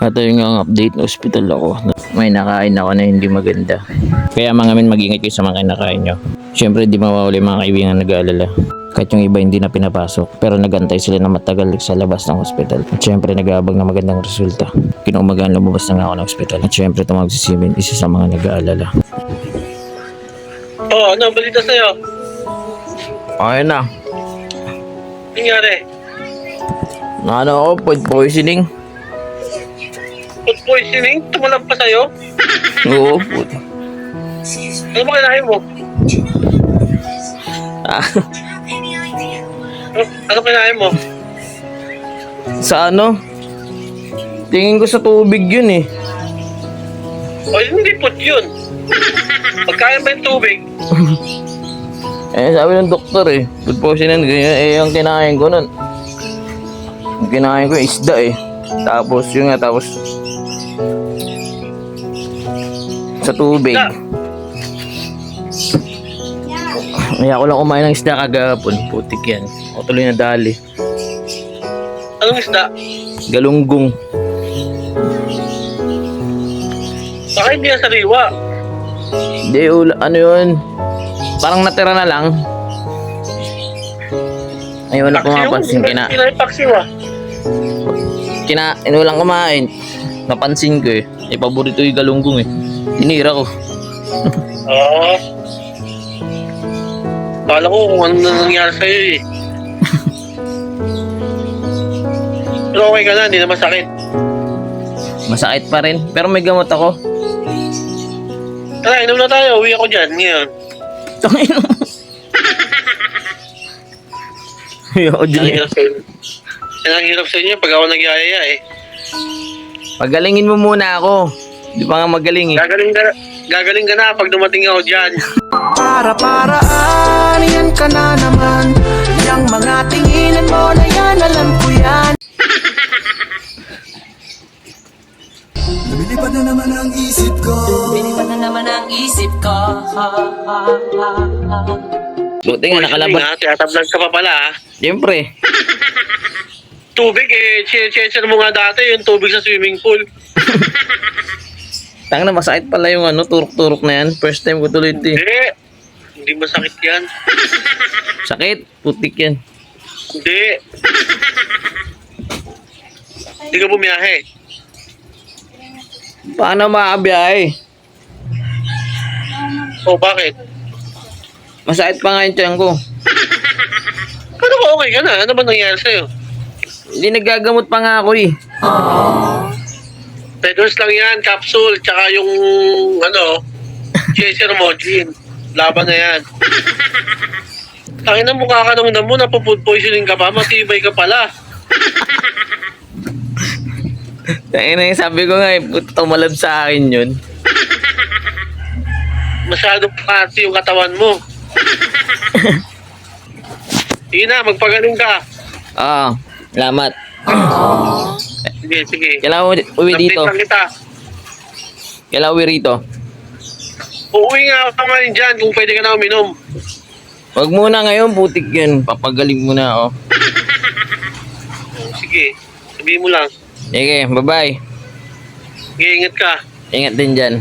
Ito yung ang update ng ospital ako. May nakain ako na hindi maganda. Kaya mga men, mag-ingat kayo sa mga kinakain nyo. Siyempre di mawawala yung mga kaibigan nag-aalala. Kahit yung iba hindi na pinapasok, pero nagantay sila na matagal sa labas ng ospital. At syempre nag-aabang na magandang resulta. Kinaumagaan lumabas na nga ako ng ospital. At syempre tumawag si Simin, isa sa mga nag-aalala. Oh, ano balita sa'yo? Okay na. Nangyari? Ano ako, food poisoning. Food poisoning? Tumalab pa sa'yo? Oo, food. Ano ba kinain mo? Ano kinain mo? Sa ano? Tingin ko sa tubig yun eh. O, hindi food yun. Pagkain ba yung tubig? Sabi ng doktor eh, food poisoning, ganyan. Yung kinain ko nun. Yung kinain ko isda eh. Tapos yun nga, tapos sa tubig. Kaya ako lang kumain ng isda kagapon. Putik yan. Ako tuloy na dali. Anong isda? Galunggong. Baka hindi yan sariwa. Hindi, ano yun? Parang natira na lang. Ayun na pumapansin. Kinain paksiw ah. Walang kumain. Napansin ko eh. Paborito yung galunggong eh. Tinira ko. Oo. Kala ko kung ano na nangyari sa'yo eh. Pero okay ka na, hindi na masakit. Masakit pa rin. Pero may gamot ako. Tara, inom na tayo. Uwi ako dyan ngayon. Tangin mo. Ayoko dyan eh. Ang hirap sa inyo pag ako nagyayaya eh. Pagalingin mo muna ako. Di pa nga magaling eh. Gagaling ka na pag dumating ako dyan. Para-paraan, yan ka na naman. Yang mga tinginan mo na yan, alam ko yan. Lumilipad na naman ang isip ko. Lumilipad na naman ang isip ko. Buti nga nakalaban. Tinatablan ka pa pala ah. Siyempre. Tubig eh, chine-check mo nga dati yung tubig sa swimming pool. Tanga na, masakit pala yung ano, turok-turok na yan. First time ko tuloy ito eh. Hindi masakit yan. Sakit, putik yan. Hindi. Hindi ka bumiyahe. Paano makabiyahe? O bakit? Masakit pa nga yung tiyan ko. Ano ba okay ka na? Ano ba nangyari sa'yo? Hindi nagagamot pa nga ako eh. Pedals lang yan, capsule, tsaka yung ano, chaser mo, gin. Laban na yan. Tangin na mukha ka nung damo, napo-food poisoning ka pa, matibay ka pala. Tangin na yung sabi ko nga eh, puto tumalab sa akin yun. Masyado pati yung katawan mo. Sige na, magpagaling ka. Salamat. Sige. Kailangan uwi dito. Update lang kita. Kailangan uwi rito. Uuwi nga ako naman dyan kung pwede ka na uminom. Wag muna ngayon, putik yun. Papagaling muna ako. Sige, sabihin mo lang. Sige, bye-bye. Sige, ingat ka. Ingat din dyan.